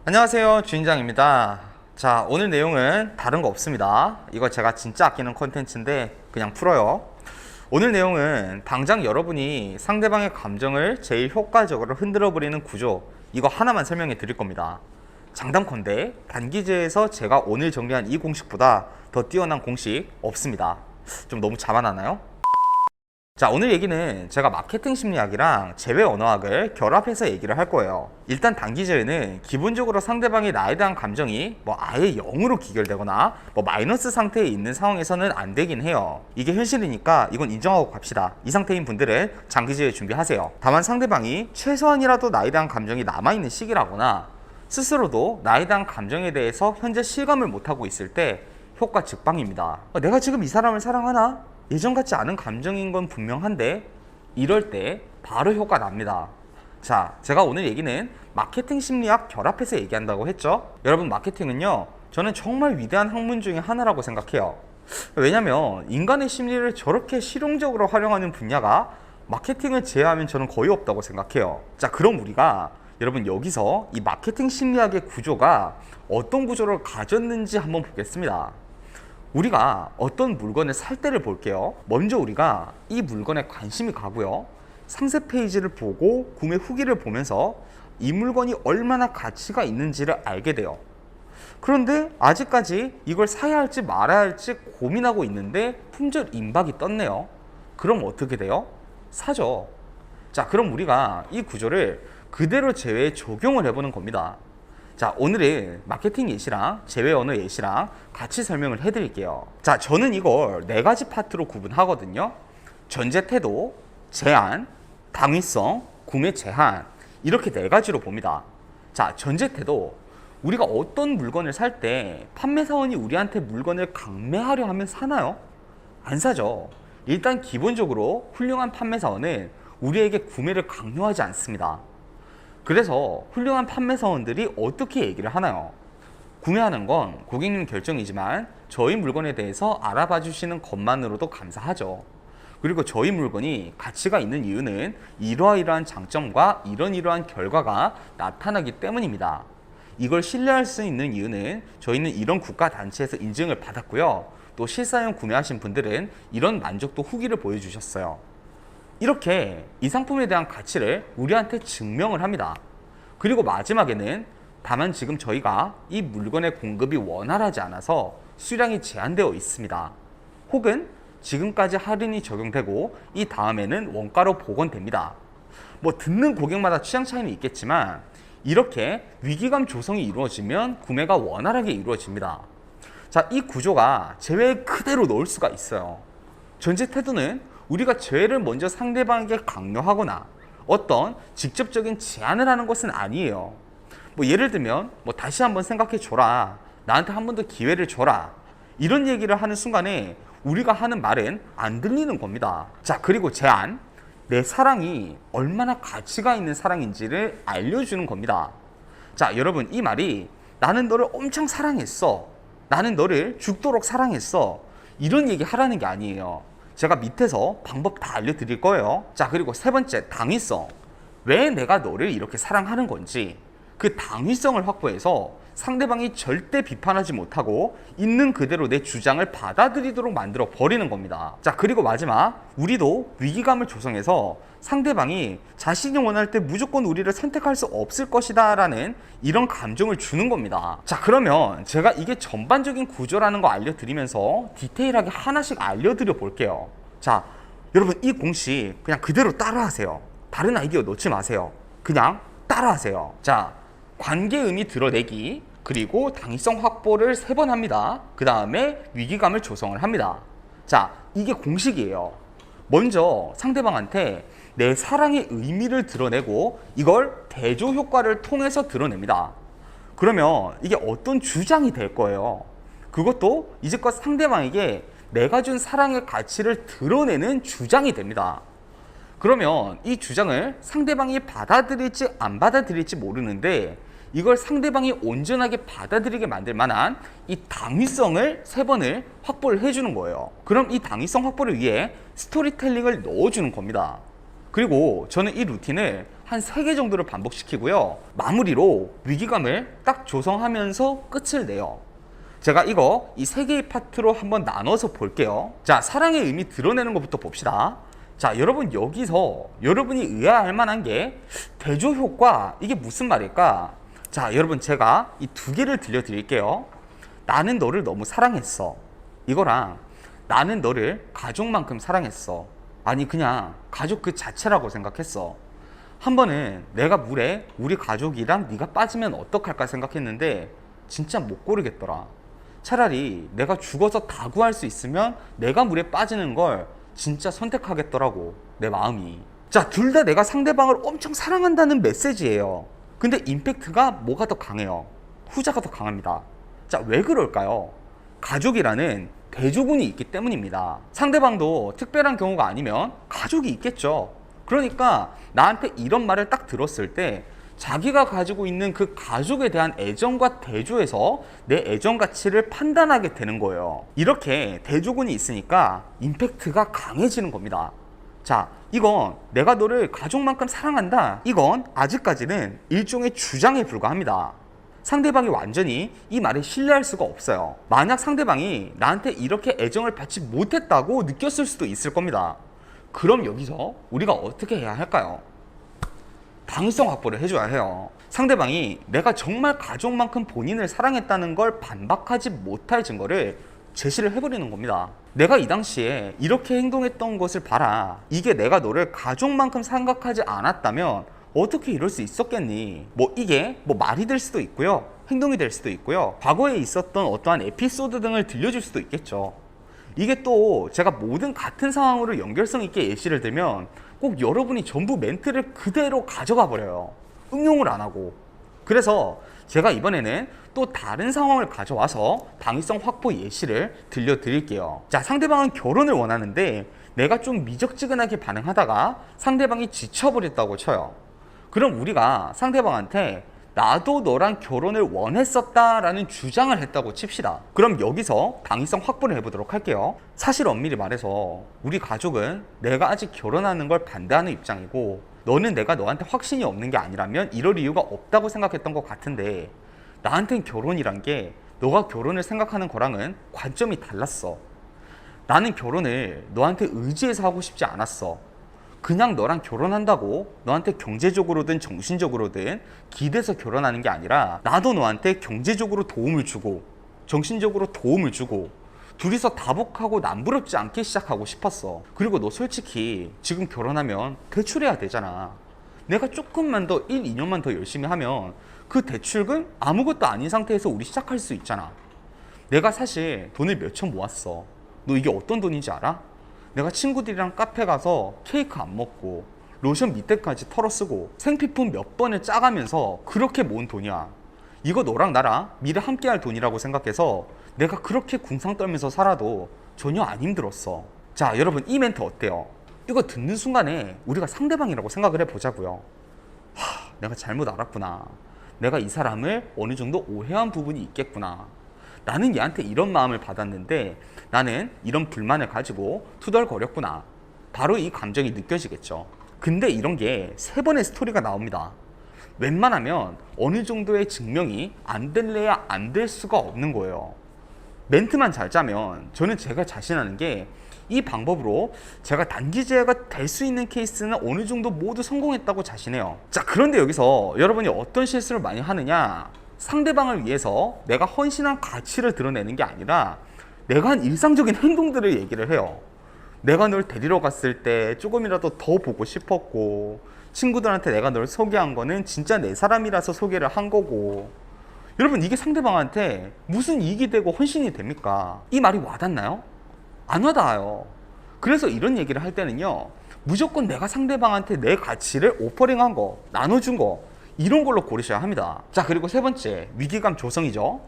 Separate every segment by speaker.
Speaker 1: 안녕하세요, 주인장입니다. 자, 오늘 내용은 다른 거 없습니다. 이거 제가 진짜 아끼는 컨텐츠인데 그냥 풀어요. 오늘 내용은 당장 여러분이 상대방의 감정을 제일 효과적으로 흔들어 버리는 구조, 이거 하나만 설명해 드릴 겁니다. 장담컨대 단기제에서 제가 오늘 정리한 이 공식보다 더 뛰어난 공식 없습니다. 좀 너무 자만하나요? 자, 오늘 얘기는 제가 마케팅 심리학이랑 재회 언어학을 결합해서 얘기를 할 거예요. 일단 단기제에는 기본적으로 상대방이 나에 대한 감정이 아예 0으로 기결되거나 마이너스 상태에 있는 상황에서는 안 되긴 해요. 이게 현실이니까 이건 인정하고 갑시다. 이 상태인 분들은 장기제회 준비하세요. 다만 상대방이 최소한이라도 나에 대한 감정이 남아있는 시기라거나 스스로도 나에 대한 감정에 대해서 현재 실감을 못하고 있을 때 효과 즉방입니다. 내가 지금 이 사람을 사랑하나? 예전 같지 않은 감정인 건 분명한데 이럴 때 바로 효과 납니다. 자, 제가 오늘 얘기는 마케팅 심리학 결합해서 얘기한다고 했죠. 여러분, 마케팅은요, 저는 정말 위대한 학문 중에 하나라고 생각해요. 왜냐면 인간의 심리를 저렇게 실용적으로 활용하는 분야가 마케팅을 제외하면 저는 거의 없다고 생각해요. 자, 그럼 우리가 여러분 여기서 이 마케팅 심리학의 구조가 어떤 구조를 가졌는지 한번 보겠습니다. 우리가 어떤 물건을 살 때를 볼게요. 먼저 우리가 이 물건에 관심이 가고요. 상세 페이지를 보고 구매 후기를 보면서 이 물건이 얼마나 가치가 있는지를 알게 돼요. 그런데 아직까지 이걸 사야 할지 말아야 할지 고민하고 있는데 품절 임박이 떴네요. 그럼 어떻게 돼요? 사죠. 자, 그럼 우리가 이 구조를 그대로 제외에 적용을 해보는 겁니다. 자, 오늘은 마케팅 예시랑 재회 언어 예시랑 같이 설명을 해드릴게요. 자, 저는 이걸 4가지 파트로 구분하거든요. 전제 태도, 제한, 당위성, 구매 제한, 이렇게 4가지로 봅니다. 자, 전제 태도. 우리가 어떤 물건을 살 때 판매사원이 우리한테 물건을 강매하려 하면 사나요? 안 사죠. 일단 기본적으로 훌륭한 판매사원은 우리에게 구매를 강요하지 않습니다. 그래서 훌륭한 판매사원들이 어떻게 얘기를 하나요? 구매하는 건 고객님 결정이지만 저희 물건에 대해서 알아봐 주시는 것만으로도 감사하죠. 그리고 저희 물건이 가치가 있는 이유는 이러이러한 장점과 이러한 결과가 나타나기 때문입니다. 이걸 신뢰할 수 있는 이유는 저희는 이런 국가 단체에서 인증을 받았고요. 또 실사용 구매하신 분들은 이런 만족도 후기를 보여주셨어요. 이렇게 이 상품에 대한 가치를 우리한테 증명을 합니다. 그리고 마지막에는 다만 지금 저희가 이 물건의 공급이 원활하지 않아서 수량이 제한되어 있습니다. 혹은 지금까지 할인이 적용되고 이 다음에는 원가로 복원됩니다. 듣는 고객마다 취향 차이는 있겠지만 이렇게 위기감 조성이 이루어지면 구매가 원활하게 이루어집니다. 자, 이 구조가 제외에 그대로 넣을 수가 있어요. 전제 태도는 우리가 제외를 먼저 상대방에게 강요하거나 어떤 직접적인 제안을 하는 것은 아니에요. 예를 들면 다시 한번 생각해 줘라, 나한테 한 번 더 기회를 줘라, 이런 얘기를 하는 순간에 우리가 하는 말은 안 들리는 겁니다. 자, 그리고 제안, 내 사랑이 얼마나 가치가 있는 사랑인지를 알려주는 겁니다. 자, 여러분, 이 말이 나는 너를 엄청 사랑했어, 나는 너를 죽도록 사랑했어, 이런 얘기 하라는 게 아니에요. 제가 밑에서 방법 다 알려드릴 거예요. 자, 그리고 3번째, 당위성. 왜 내가 너를 이렇게 사랑하는 건지 그 당위성을 확보해서 상대방이 절대 비판하지 못하고 있는 그대로 내 주장을 받아들이도록 만들어 버리는 겁니다. 자, 그리고 마지막, 우리도 위기감을 조성해서 상대방이 자신이 원할 때 무조건 우리를 선택할 수 없을 것이다 라는 이런 감정을 주는 겁니다. 자, 그러면 제가 이게 전반적인 구조라는 거 알려드리면서 디테일하게 하나씩 알려드려 볼게요. 자, 여러분, 이 공식 그냥 그대로 따라하세요. 다른 아이디어 넣지 마세요. 그냥 따라하세요. 자, 관계 의미 드러내기, 그리고 당위성 확보를 3번 합니다. 그 다음에 위기감을 조성을 합니다. 자, 이게 공식이에요. 먼저 상대방한테 내 사랑의 의미를 드러내고 이걸 대조 효과를 통해서 드러냅니다. 그러면 이게 어떤 주장이 될 거예요. 그것도 이제껏 상대방에게 내가 준 사랑의 가치를 드러내는 주장이 됩니다. 그러면 이 주장을 상대방이 받아들일지 안 받아들일지 모르는데 이걸 상대방이 온전하게 받아들이게 만들 만한 이 당위성을 3번을 확보를 해주는 거예요. 그럼 이 당위성 확보를 위해 스토리텔링을 넣어주는 겁니다. 그리고 저는 이 루틴을 한 3개 정도를 반복시키고요. 마무리로 위기감을 딱 조성하면서 끝을 내요. 제가 이거 이 3개의 파트로 한번 나눠서 볼게요. 자, 사랑의 의미 드러내는 것부터 봅시다. 자, 여러분 여기서 여러분이 의아할 만한 게 대조 효과, 이게 무슨 말일까? 자, 여러분 제가 이 2개를 들려드릴게요. 나는 너를 너무 사랑했어. 이거랑 나는 너를 가족만큼 사랑했어. 아니 그냥 가족 그 자체라고 생각했어. 한 번은 내가 물에 우리 가족이랑 네가 빠지면 어떡할까 생각했는데 진짜 못 고르겠더라. 차라리 내가 죽어서 다 구할 수 있으면 내가 물에 빠지는 걸 진짜 선택하겠더라고, 내 마음이. 자, 둘 다 내가 상대방을 엄청 사랑한다는 메시지예요. 근데 임팩트가 뭐가 더 강해요? 후자가 더 강합니다. 자, 왜 그럴까요? 가족이라는 대조군이 있기 때문입니다. 상대방도 특별한 경우가 아니면 가족이 있겠죠. 그러니까 나한테 이런 말을 딱 들었을 때 자기가 가지고 있는 그 가족에 대한 애정과 대조에서 내 애정 가치를 판단하게 되는 거예요. 이렇게 대조군이 있으니까 임팩트가 강해지는 겁니다. 자, 이건 내가 너를 가족만큼 사랑한다. 이건 아직까지는 일종의 주장에 불과합니다. 상대방이 완전히 이 말에 신뢰할 수가 없어요. 만약 상대방이 나한테 이렇게 애정을 받지 못했다고 느꼈을 수도 있을 겁니다. 그럼 여기서 우리가 어떻게 해야 할까요? 당위성 확보를 해줘야 해요. 상대방이 내가 정말 가족만큼 본인을 사랑했다는 걸 반박하지 못할 증거를 제시를 해버리는 겁니다. 내가 이 당시에 이렇게 행동했던 것을 봐라. 이게 내가 너를 가족만큼 생각하지 않았다면 어떻게 이럴 수 있었겠니? 이게 말이 될 수도 있고요, 행동이 될 수도 있고요, 과거에 있었던 어떠한 에피소드 등을 들려줄 수도 있겠죠. 이게 또 제가 모든 같은 상황으로 연결성 있게 예시를 들면 꼭 여러분이 전부 멘트를 그대로 가져가 버려요. 응용을 안 하고. 그래서 제가 이번에는 또 다른 상황을 가져와서 당위성 확보 예시를 들려드릴게요. 자, 상대방은 결혼을 원하는데 내가 좀 미적지근하게 반응하다가 상대방이 지쳐버렸다고 쳐요. 그럼 우리가 상대방한테 나도 너랑 결혼을 원했었다라는 주장을 했다고 칩시다. 그럼 여기서 당위성 확보를 해보도록 할게요. 사실 엄밀히 말해서 우리 가족은 내가 아직 결혼하는 걸 반대하는 입장이고 너는 내가 너한테 확신이 없는 게 아니라면 이럴 이유가 없다고 생각했던 것 같은데 나한텐 결혼이란 게 너가 결혼을 생각하는 거랑은 관점이 달랐어. 나는 결혼을 너한테 의지해서 하고 싶지 않았어. 그냥 너랑 결혼한다고 너한테 경제적으로든 정신적으로든 기대서 결혼하는 게 아니라 나도 너한테 경제적으로 도움을 주고 정신적으로 도움을 주고 둘이서 다복하고 남부럽지 않게 시작하고 싶었어. 그리고 너 솔직히 지금 결혼하면 대출해야 되잖아. 내가 조금만 더 1, 2년만 더 열심히 하면 그 대출금 아무것도 아닌 상태에서 우리 시작할 수 있잖아. 내가 사실 돈을 몇천 모았어. 너 이게 어떤 돈인지 알아? 내가 친구들이랑 카페 가서 케이크 안 먹고 로션 밑에까지 털어쓰고 생필품 몇 번을 짜가면서 그렇게 모은 돈이야. 이거 너랑 나랑 미래 함께 할 돈이라고 생각해서 내가 그렇게 궁상 떨면서 살아도 전혀 안 힘들었어. 자, 여러분 이 멘트 어때요? 이거 듣는 순간에 우리가 상대방이라고 생각을 해보자고요. 내가 잘못 알았구나. 내가 이 사람을 어느 정도 오해한 부분이 있겠구나. 나는 얘한테 이런 마음을 받았는데 나는 이런 불만을 가지고 투덜거렸구나. 바로 이 감정이 느껴지겠죠. 근데 이런 게 3번의 스토리가 나옵니다. 웬만하면 어느 정도의 증명이 안 될래야 안 될 수가 없는 거예요. 멘트만 잘 짜면 저는 제가 자신하는 게 이 방법으로 제가 단기 제외가 될 수 있는 케이스는 어느 정도 모두 성공했다고 자신해요. 자, 그런데 여기서 여러분이 어떤 실수를 많이 하느냐, 상대방을 위해서 내가 헌신한 가치를 드러내는 게 아니라 내가 한 일상적인 행동들을 얘기를 해요. 내가 널 데리러 갔을 때 조금이라도 더 보고 싶었고 친구들한테 내가 널 소개한 거는 진짜 내 사람이라서 소개를 한 거고. 여러분 이게 상대방한테 무슨 이익이 되고 헌신이 됩니까? 이 말이 와닿나요? 안 와닿아요. 그래서 이런 얘기를 할 때는요, 무조건 내가 상대방한테 내 가치를 오퍼링한 거, 나눠준 거, 이런 걸로 고르셔야 합니다. 자, 그리고 3번째, 위기감 조성이죠.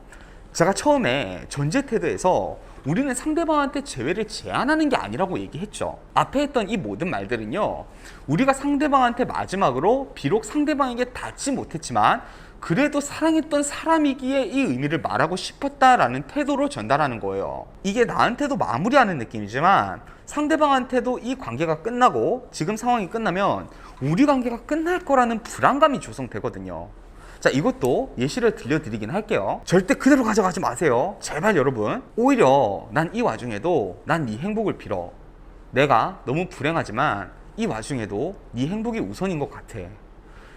Speaker 1: 제가 처음에 전제 태도에서 우리는 상대방한테 재회를 제안하는 게 아니라고 얘기했죠. 앞에 했던 이 모든 말들은요, 우리가 상대방한테 마지막으로 비록 상대방에게 닿지 못했지만 그래도 사랑했던 사람이기에 이 의미를 말하고 싶었다라는 태도로 전달하는 거예요. 이게 나한테도 마무리하는 느낌이지만 상대방한테도 이 관계가 끝나고 지금 상황이 끝나면 우리 관계가 끝날 거라는 불안감이 조성되거든요. 자, 이것도 예시를 들려드리긴 할게요. 절대 그대로 가져가지 마세요. 제발 여러분. 오히려 난 이 와중에도 난 네 행복을 빌어. 내가 너무 불행하지만 이 와중에도 네 행복이 우선인 것 같아.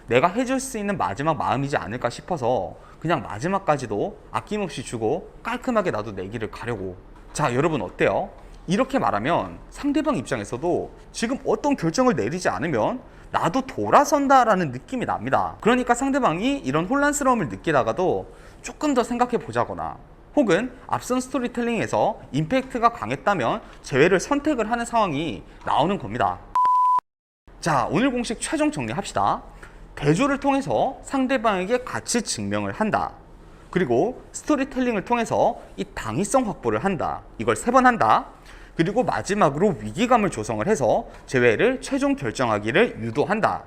Speaker 1: 내가 해줄 수 있는 마지막 마음이지 않을까 싶어서 그냥 마지막까지도 아낌없이 주고 깔끔하게 나도 내 길을 가려고. 자, 여러분 어때요? 이렇게 말하면 상대방 입장에서도 지금 어떤 결정을 내리지 않으면 나도 돌아선다라는 느낌이 납니다. 그러니까 상대방이 이런 혼란스러움을 느끼다가도 조금 더 생각해 보자거나 혹은 앞선 스토리텔링에서 임팩트가 강했다면 제외를 선택을 하는 상황이 나오는 겁니다. 자, 오늘 공식 최종 정리합시다. 대조를 통해서 상대방에게 가치 증명을 한다. 그리고 스토리텔링을 통해서 이 당위성 확보를 한다. 이걸 3번 한다. 그리고 마지막으로 위기감을 조성을 해서 재회를 최종 결정하기를 유도한다.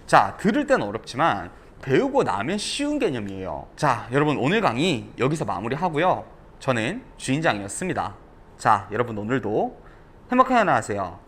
Speaker 1: 자, 들을 땐 어렵지만 배우고 나면 쉬운 개념이에요. 자, 여러분 오늘 강의 여기서 마무리하고요. 저는 주인장이었습니다. 자, 여러분 오늘도 행복한 하루 하세요.